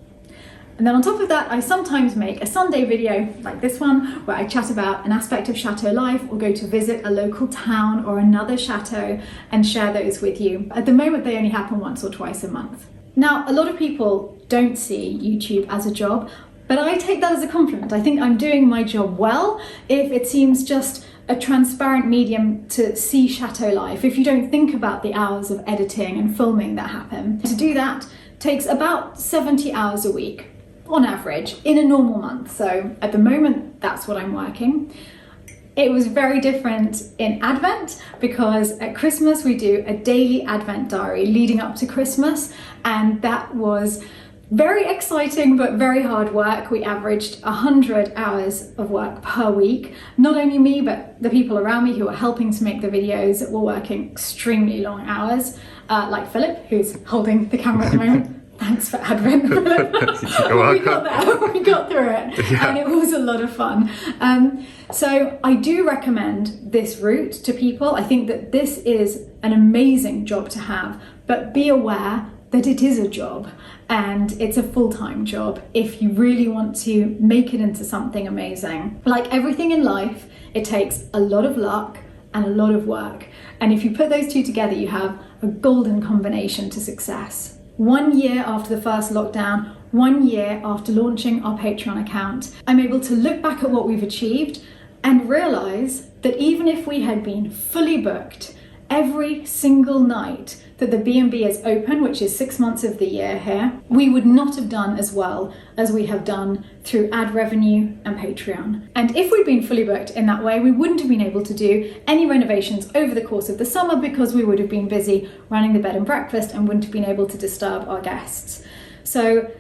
And then on top of that, I sometimes make a Sunday video like this one, where I chat about an aspect of chateau life, or go to visit a local town or another chateau and share those with you. At the moment, they only happen once or twice a month. Now, a lot of people don't see YouTube as a job, but I take that as a compliment. I think I'm doing my job well if it seems just a transparent medium to see chateau life, if you don't think about the hours of editing and filming that happen. To do that takes about 70 hours a week on average in a normal month. So at the moment, that's what I'm working. It was very different in Advent, because at Christmas we do a daily Advent diary leading up to Christmas, and that was very exciting but very hard work. We averaged 100 hours of work per week. Not only me, but the people around me who are helping to make the videos were working extremely long hours, like Philip, who's holding the camera at the moment. Thanks for Advent, Philip. We got there, we got through it, and it was a lot of fun. So I do recommend this route to people. I think that this is an amazing job to have, but be aware that it is a job and it's a full-time job if you really want to make it into something amazing. Like everything in life, it takes a lot of luck and a lot of work. And if you put those two together, you have a golden combination to success. 1 year after the first lockdown, 1 year after launching our Patreon account, I'm able to look back at what we've achieved and realize that even if we had been fully booked every single night that the B&B is open, which is 6 months of the year here, we would not have done as well as we have done through ad revenue and Patreon. And if we'd been fully booked in that way, we wouldn't have been able to do any renovations over the course of the summer because we would have been busy running the bed and breakfast and wouldn't have been able to disturb our guests. So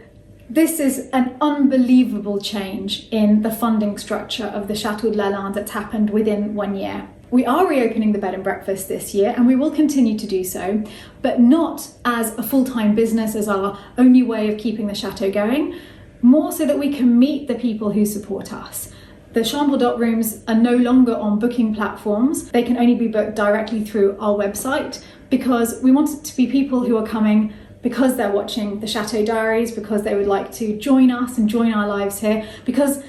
this is an unbelievable change in the funding structure of the Chateau de Lalande that's happened within 1 year. We are reopening the bed and breakfast this year, and we will continue to do so, but not as a full-time business as our only way of keeping the chateau going, more so that we can meet the people who support us. The chambre d'hôte rooms are no longer on booking platforms. They can only be booked directly through our website because we want it to be people who are coming because they're watching the Chateau Diaries, because they would like to join us and join our lives here, because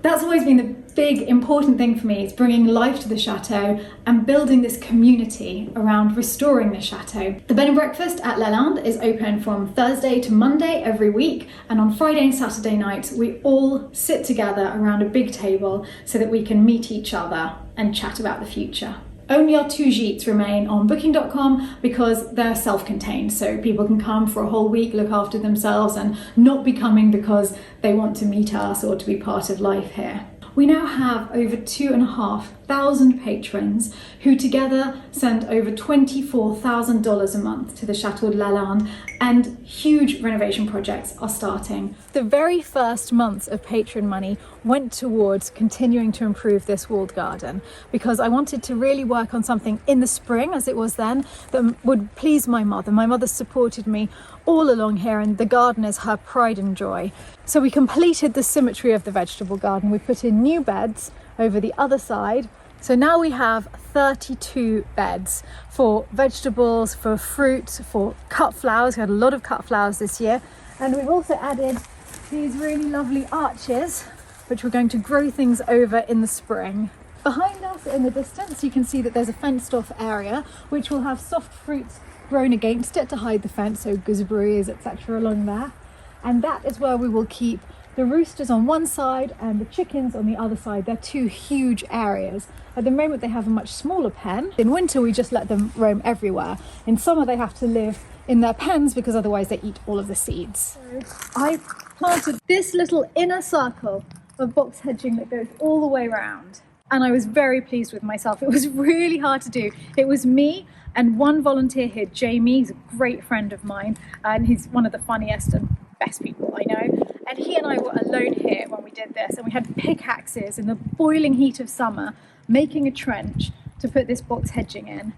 that's always been the big important thing for me, is bringing life to the chateau and building this community around restoring the chateau. The bed and breakfast at Lalande is open from Thursday to Monday every week, and on Friday and Saturday nights we all sit together around a big table so that we can meet each other and chat about the future. Only our 2 gîtes remain on booking.com because they're self-contained, so people can come for a whole week, look after themselves and not be coming because they want to meet us or to be part of life here. We now have over 2,500 patrons who together send over $24,000 a month to the Chateau de Lalande, and huge renovation projects are starting. The very first months of patron money went towards continuing to improve this walled garden because I wanted to really work on something in the spring, as it was then, that would please my mother. My mother supported me all along here, and the garden is her pride and joy. So we completed the symmetry of the vegetable garden. We put in new beds over the other side. So now we have 32 beds for vegetables, for fruit, for cut flowers. We had a lot of cut flowers this year. And we've also added these really lovely arches, which we're going to grow things over in the spring. Behind us in the distance, you can see that there's a fenced off area, which will have soft fruits grown against it to hide the fence, so gooseberries, etc. along there. And that is where we will keep the roosters on one side and the chickens on the other side. They're 2 huge areas. At the moment they have a much smaller pen. In winter we just let them roam everywhere. In summer they have to live in their pens because otherwise they eat all of the seeds. So I planted this little inner circle of box hedging that goes all the way around. And I was very pleased with myself. It was really hard to do. It was me and one volunteer here, Jamie. He's a great friend of mine and he's one of the funniest and best people I know. And he and I were alone here when we did this, and we had pickaxes in the boiling heat of summer making a trench to put this box hedging in.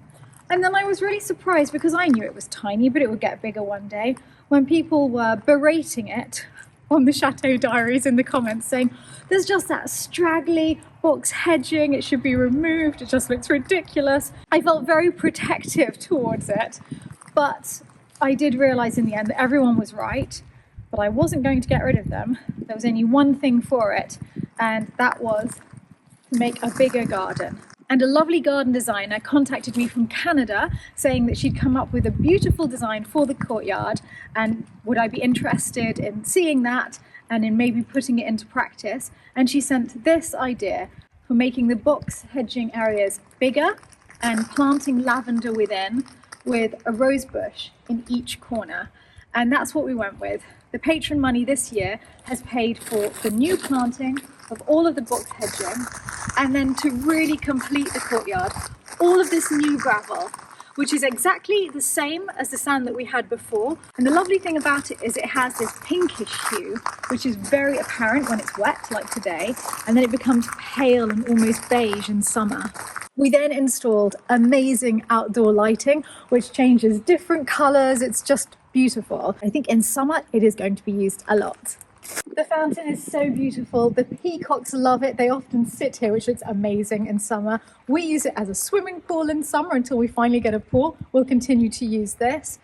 And then I was really surprised, because I knew it was tiny but it would get bigger one day, when people were berating it on the Chateau Diaries in the comments, saying there's just that straggly box hedging, it should be removed, it just looks ridiculous. I felt very protective towards it, but I did realise in the end that everyone was right, but I wasn't going to get rid of them. There was only one thing for it, and that was to make a bigger garden. And a lovely garden designer contacted me from Canada saying that she'd come up with a beautiful design for the courtyard, and would I be interested in seeing that and in maybe putting it into practice. And she sent this idea for making the box hedging areas bigger and planting lavender within, with a rose bush in each corner. And that's what we went with. The patron money this year has paid for the new planting of all of the box hedging, and then to really complete the courtyard, all of this new gravel which is exactly the same as the sand that we had before. And the lovely thing about it is it has this pinkish hue, which is very apparent when it's wet, like today, and then it becomes pale and almost beige in summer. We then installed amazing outdoor lighting, which changes different colours. It's just beautiful. I think in summer it is going to be used a lot. The fountain is so beautiful. The peacocks love it. They often sit here, which looks amazing in summer. We use it as a swimming pool in summer until we finally get a pool. We'll continue to use this.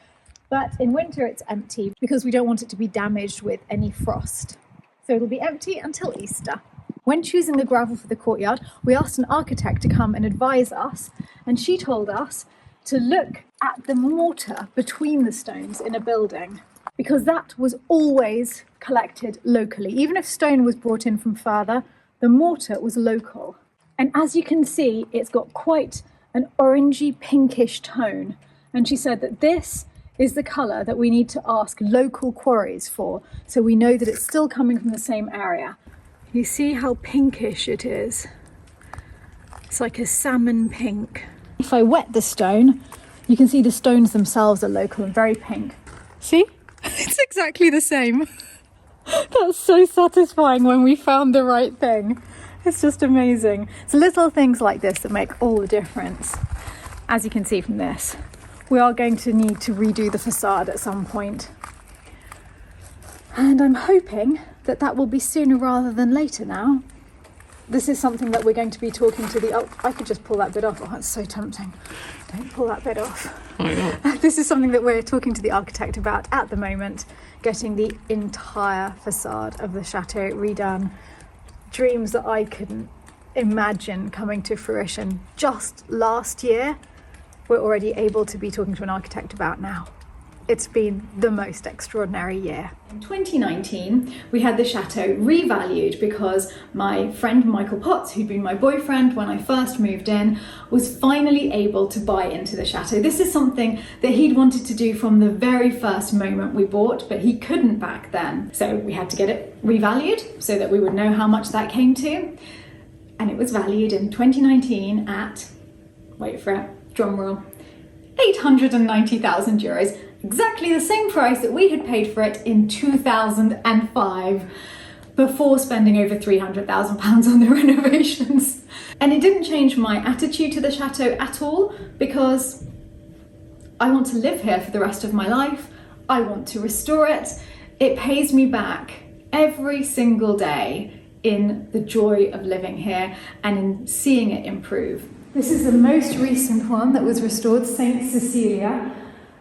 But in winter it's empty because we don't want it to be damaged with any frost. So it'll be empty until Easter. When choosing the gravel for the courtyard, we asked an architect to come and advise us, and she told us to look at the mortar between the stones in a building, because that was always collected locally. Even if stone was brought in from further, the mortar was local. And as you can see, it's got quite an orangey pinkish tone. And she said that this is the colour that we need to ask local quarries for, so we know that it's still coming from the same area. You see how pinkish it is? It's like a salmon pink. If I wet the stone, you can see the stones themselves are local and very pink. See? It's exactly the same. That's so satisfying when we found the right thing. It's just amazing. It's little things like this that make all the difference. As you can see from this, we are going to need to redo the facade at some point. And I'm hoping that that will be sooner rather than later now. This is something that we're going to be talking to the... Oh, I could just pull that bit off. Oh, that's so tempting. Don't pull that bit off. Why not? This is something that we're talking to the architect about at the moment, getting the entire facade of the chateau redone. Dreams that I couldn't imagine coming to fruition just last year, we're already able to be talking to an architect about now. It's been the most extraordinary year. In 2019, we had the chateau revalued because my friend Michael Potts, who'd been my boyfriend when I first moved in, was finally able to buy into the chateau. This is something that he'd wanted to do from the very first moment we bought, but he couldn't back then. So we had to get it revalued so that we would know how much that came to. And it was valued in 2019 at, wait for it, drum roll, 890,000 euros. Exactly the same price that we had paid for it in 2005 before spending over £300,000 on the renovations. And it didn't change my attitude to the chateau at all, because I want to live here for the rest of my life. I want to restore it. It pays me back every single day in the joy of living here and in seeing it improve. This is the most recent one that was restored, St. Cecilia.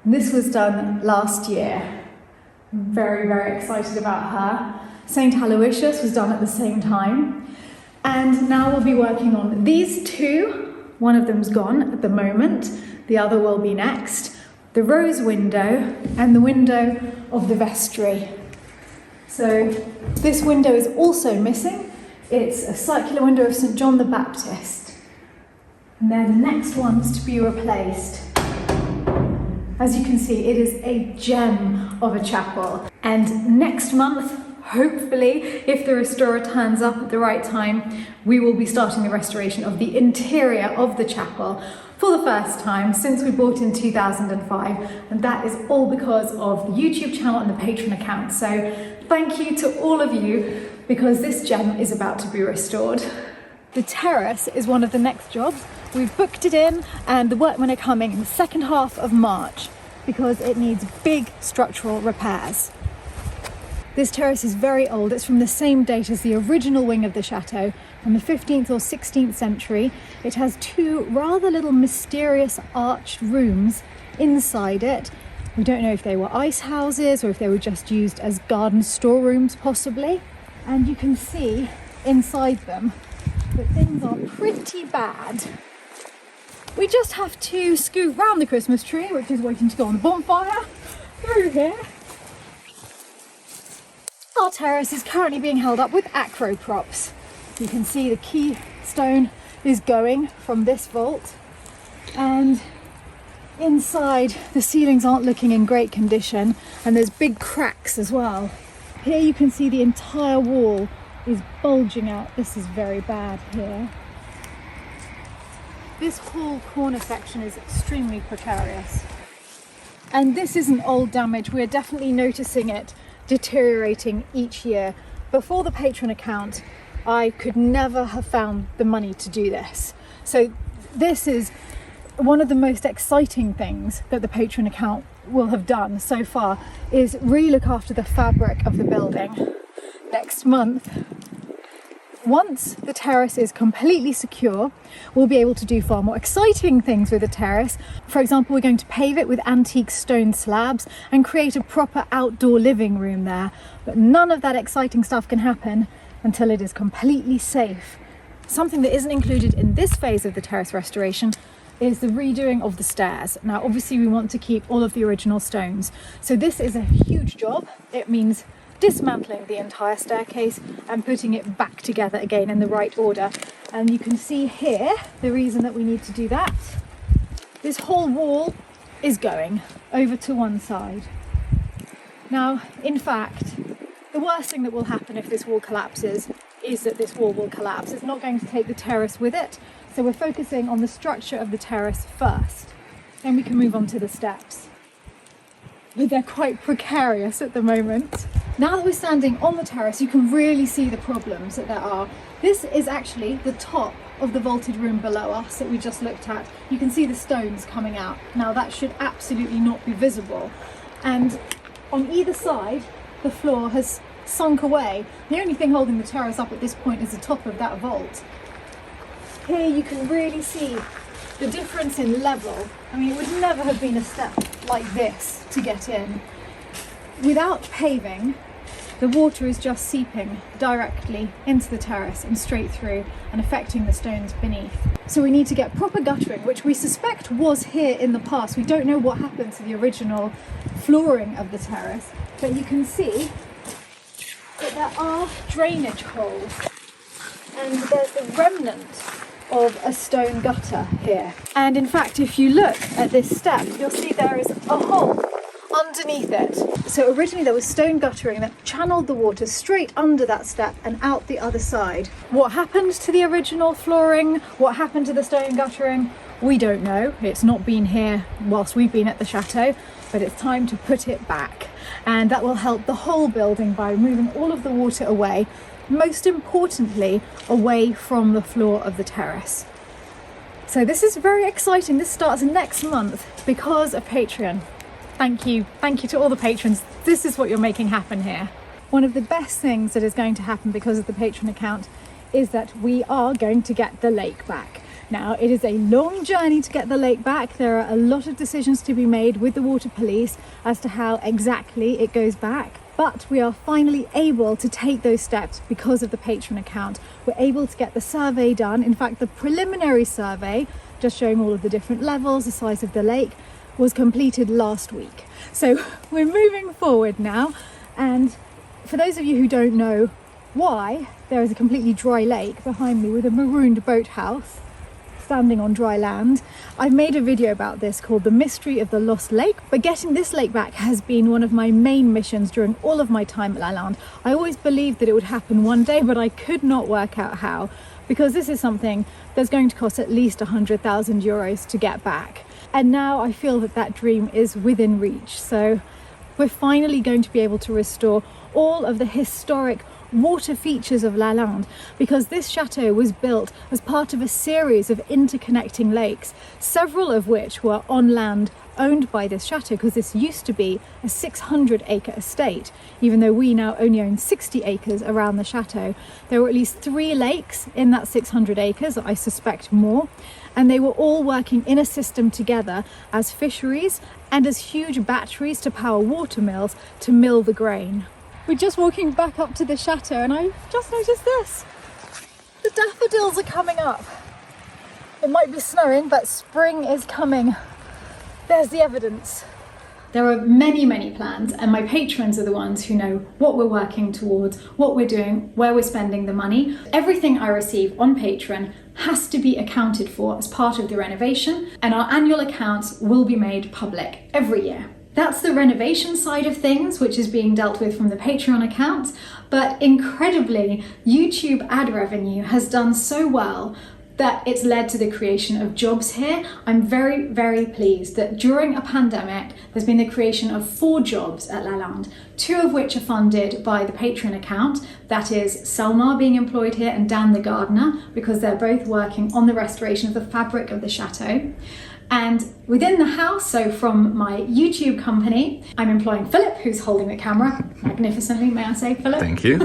This was done last year. I'm very, very excited about her. St. Aloysius was done at the same time. And now we'll be working on these two. One of them's gone at the moment. The other will be next. The rose window and the window of the vestry. So this window is also missing. It's a circular window of St. John the Baptist. And they're the next ones to be replaced. As you can see, it is a gem of a chapel. And next month, hopefully, if the restorer turns up at the right time, we will be starting the restoration of the interior of the chapel for the first time since we bought in 2005. And that is all because of the YouTube channel and the Patreon account. So thank you to all of you, because this gem is about to be restored. The terrace is one of the next jobs. We've booked it in, and the workmen are coming in the second half of March because it needs big structural repairs. This terrace is very old. It's from the same date as the original wing of the chateau, from the 15th or 16th century. It has two rather little mysterious arched rooms inside it. We don't know if they were ice houses or if they were just used as garden storerooms possibly. And you can see inside them that things are pretty bad. We just have to scoot round the Christmas tree, which is waiting to go on the bonfire, through here. Our terrace is currently being held up with acro props. You can see the keystone is going from this vault, and inside the ceilings aren't looking in great condition, and there's big cracks as well. Here you can see the entire wall is bulging out. This is very bad here. this whole corner section is extremely precarious. And this isn't old damage, we're definitely noticing it deteriorating each year. Before the Patreon account, I could never have found the money to do this. So this is one of the most exciting things that the Patreon account will have done so far, is really look after the fabric of the building. Next month, once the terrace is completely secure, we'll be able to do far more exciting things with the terrace. For example, we're going to pave it with antique stone slabs and create a proper outdoor living room there. But none of that exciting stuff can happen until it is completely safe. Something that isn't included in this phase of the terrace restoration is the redoing of the stairs. Now, obviously we want to keep all of the original stones. So this is a huge job. It means dismantling the entire staircase and putting it back together again in the right order. And you can see here the reason that we need to do that. This whole wall is going over to one side. Now, in fact, the worst thing that will happen if this wall collapses is that this wall will collapse. It's not going to take the terrace with it. So we're focusing on the structure of the terrace first. Then we can move on to the steps. But they're quite precarious at the moment. Now that we're standing on the terrace, you can really see the problems that there are. This is actually the top of the vaulted room below us that we just looked at. You can see the stones coming out. Now that should absolutely not be visible. And on either side, the floor has sunk away. The only thing holding the terrace up at this point is the top of that vault. Here you can really see the difference in level. I mean, it would never have been a step like this to get in. Without paving, the water is just seeping directly into the terrace and straight through and affecting the stones beneath. So we need to get proper guttering, which we suspect was here in the past. We don't know what happened to the original flooring of the terrace, but you can see that there are drainage holes and there's the remnant of a stone gutter here. And in fact, if you look at this step, you'll see there is a hole underneath it. So originally there was stone guttering that channeled the water straight under that step and out the other side. What happened to the original flooring? What happened to the stone guttering? We don't know. It's not been here whilst we've been at the chateau, but it's time to put it back. And that will help the whole building by moving all of the water away, most importantly, away from the floor of the terrace. So this is very exciting. This starts next month because of Patreon. Thank you to all the patrons. This is what you're making happen here. One of the best things that is going to happen because of the Patreon account is that we are going to get the lake back. Now, it is a long journey to get the lake back. There are a lot of decisions to be made with the water police as to how exactly it goes back. But we are finally able to take those steps because of the Patreon account. We're able to get the survey done. In fact, the preliminary survey, just showing all of the different levels, the size of the lake, was completed last week. So we're moving forward now. And for those of you who don't know why, there is a completely dry lake behind me with a marooned boathouse standing on dry land. I've made a video about this called The Mystery of the Lost Lake, but getting this lake back has been one of my main missions during all of my time at Lalande. I always believed that it would happen one day, but I could not work out how, because this is something that's going to cost at least 100,000 euros to get back. And now I feel that that dream is within reach. So we're finally going to be able to restore all of the historic water features of Lalande, because this chateau was built as part of a series of interconnecting lakes, several of which were on land owned by this chateau, because this used to be a 600-acre estate. Even though we now only own 60 acres around the chateau, there were at least 3 lakes in that 600 acres, I suspect more, and they were all working in a system together as fisheries and as huge batteries to power water mills to mill the grain. We're just walking back up to the chateau and I just noticed this. The daffodils are coming up. It might be snowing, but spring is coming. There's the evidence. There are many plans, and my patrons are the ones who know what we're working towards, what we're doing, where we're spending the money. Everything I receive on Patreon has to be accounted for as part of the renovation, and our annual accounts will be made public every year. That's the renovation side of things, which is being dealt with from the Patreon account. But incredibly, YouTube ad revenue has done so well that it's led to the creation of jobs here. I'm very, very pleased that during a pandemic, there's been the creation of 4 jobs at Lalande, 2 of which are funded by the Patreon account. That is Selma being employed here and Dan the gardener, because they're both working on the restoration of the fabric of the chateau. And within the house, so from my YouTube company, I'm employing Philip, who's holding the camera magnificently, may I say, Philip? Thank you.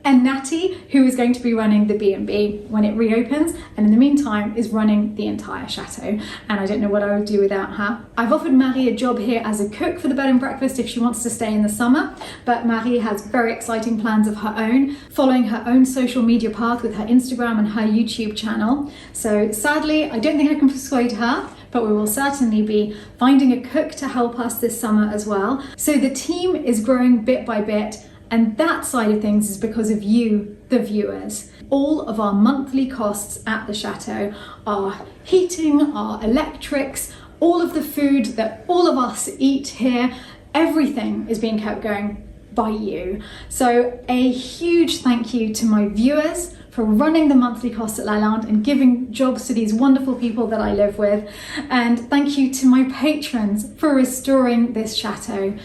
And Natty, who is going to be running the B&B when it reopens, and in the meantime is running the entire chateau. And I don't know what I would do without her. I've offered Marie a job here as a cook for the bed and breakfast if she wants to stay in the summer, but Marie has very exciting plans of her own, following her own social media path with her Instagram and her YouTube channel. So sadly, I don't think I can persuade her, but we will certainly be finding a cook to help us this summer as well. So the team is growing bit by bit, and that side of things is because of you, the viewers. All of our monthly costs at the chateau, our heating, our electrics, all of the food that all of us eat here, everything is being kept going by you. So a huge thank you to my viewers for running the monthly costs at Lalande and giving jobs to these wonderful people that I live with. And thank you to my patrons for restoring this chateau.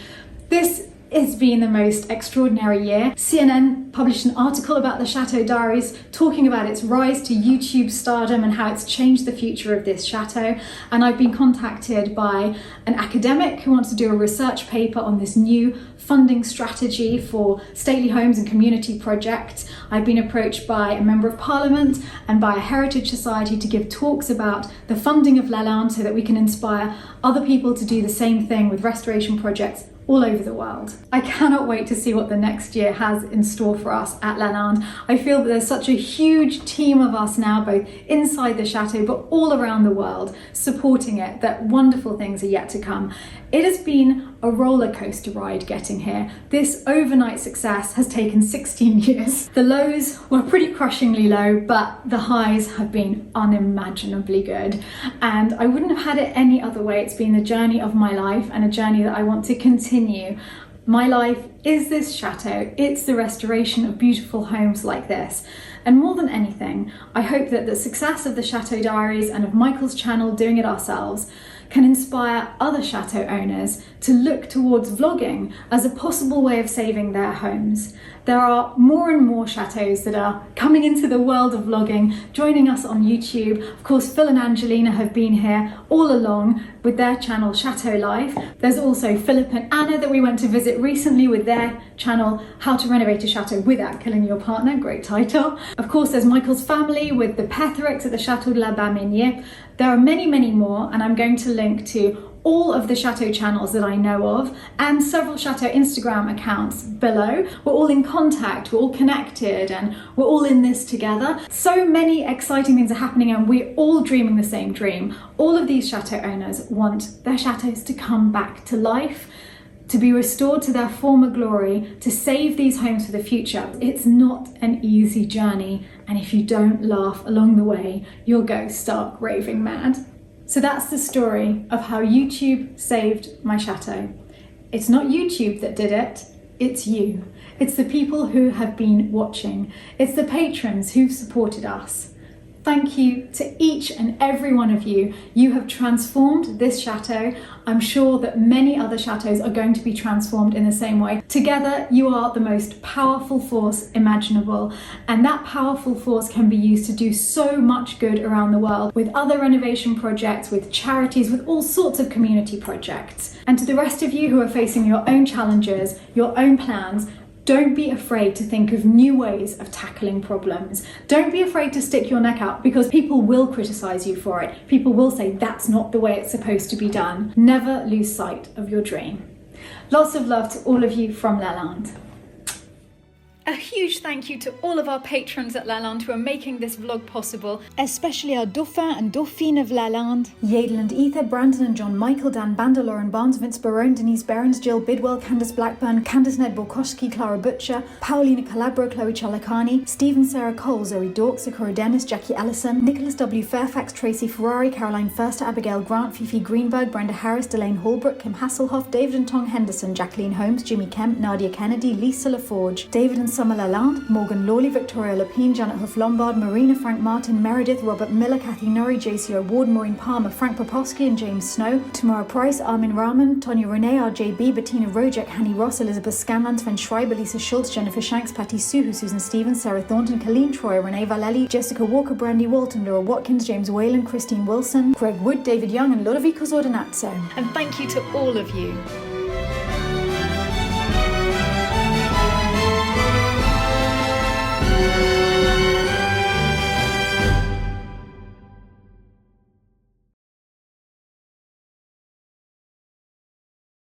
This has been the most extraordinary year. CNN published an article about the Chateau Diaries talking about its rise to YouTube stardom and how it's changed the future of this chateau. And I've been contacted by an academic who wants to do a research paper on this new funding strategy for stately homes and community projects. I've been approached by a member of parliament and by a heritage society to give talks about the funding of Lalande so that we can inspire other people to do the same thing with restoration projects all over the world. I cannot wait to see what the next year has in store for us at Lalande. I feel that there's such a huge team of us now, both inside the chateau but all around the world, supporting it, that wonderful things are yet to come. It has been a roller coaster ride getting here. This overnight success has taken 16 years. The lows were pretty crushingly low, but the highs have been unimaginably good. And I wouldn't have had it any other way. It's been the journey of my life and a journey that I want to continue. My life is this chateau. It's the restoration of beautiful homes like this. And more than anything, I hope that the success of the Chateau Diaries and of Michael's channel Doing It Ourselves can inspire other chateau owners to look towards vlogging as a possible way of saving their homes. There are more and more chateaus that are coming into the world of vlogging, joining us on YouTube. Of course, Phil and Angelina have been here all along with their channel Chateau Life. There's also Philip and Anna that we went to visit recently with their channel How to Renovate a Chateau Without Killing Your Partner, great title. Of course, there's Michael's family with the Pethericks at the Chateau de Lalande. There are many, many more, and I'm going to link to all of the chateau channels that I know of and several chateau Instagram accounts below. We're all in contact, we're all connected, and we're all in this together. So many exciting things are happening and we're all dreaming the same dream. All of these chateau owners want their chateaus to come back to life, to be restored to their former glory, to save these homes for the future. It's not an easy journey, and if you don't laugh along the way, you'll go stark raving mad. So that's the story of how YouTube saved my chateau. It's not YouTube that did it, it's you. It's the people who have been watching. It's the patrons who've supported us. Thank you to each and every one of you. You have transformed this chateau. I'm sure that many other chateaus are going to be transformed in the same way. Together, you are the most powerful force imaginable, and that powerful force can be used to do so much good around the world with other renovation projects, with charities, with all sorts of community projects. And to the rest of you who are facing your own challenges, your own plans, don't be afraid to think of new ways of tackling problems. Don't be afraid to stick your neck out, because people will criticize you for it. People will say that's not the way it's supposed to be done. Never lose sight of your dream. Lots of love to all of you from Lalande. A huge thank you to all of our patrons at Lalande who are making this vlog possible, especially our Dauphin and Dauphine of Lalande, Yadel and Ether, Brandon and John Michael, Dan Bander, Lauren Barnes, Vince Barone, Denise Behrens, Jill Bidwell, Candice Blackburn, Candice Ned Borkoski, Clara Butcher, Paulina Calabro, Chloe Chalakani, Stephen Sarah Cole, Zoe Dork, Sakura Dennis, Jackie Ellison, Nicholas W. Fairfax, Tracy Ferrari, Caroline Firster, Abigail Grant, Fifi Greenberg, Brenda Harris, Delane Holbrook, Kim Hasselhoff, David and Tong Henderson, Jacqueline Holmes, Jimmy Kemp, Nadia Kennedy, Lisa LaForge, David and Summer Lalande, Morgan Lawley, Victoria Lapine, Janet Huff Lombard, Marina, Frank Martin, Meredith, Robert Miller, Kathy Norrie, JC Ward, Maureen Palmer, Frank Poposky and James Snow, Tamara Price, Armin Rahman, Tonya Renee, RJB, Bettina Rojek, Hanny Ross, Elizabeth Scanlan, Sven Schreiber, Lisa Schultz, Jennifer Shanks, Patty Suhu, Susan Stevens, Sarah Thornton, Colleen Troy, Renee Valelli, Jessica Walker, Brandy Walton, Laura Watkins, James Whalen, Christine Wilson, Greg Wood, David Young and Ludovico Ordinazzo. And thank you to all of you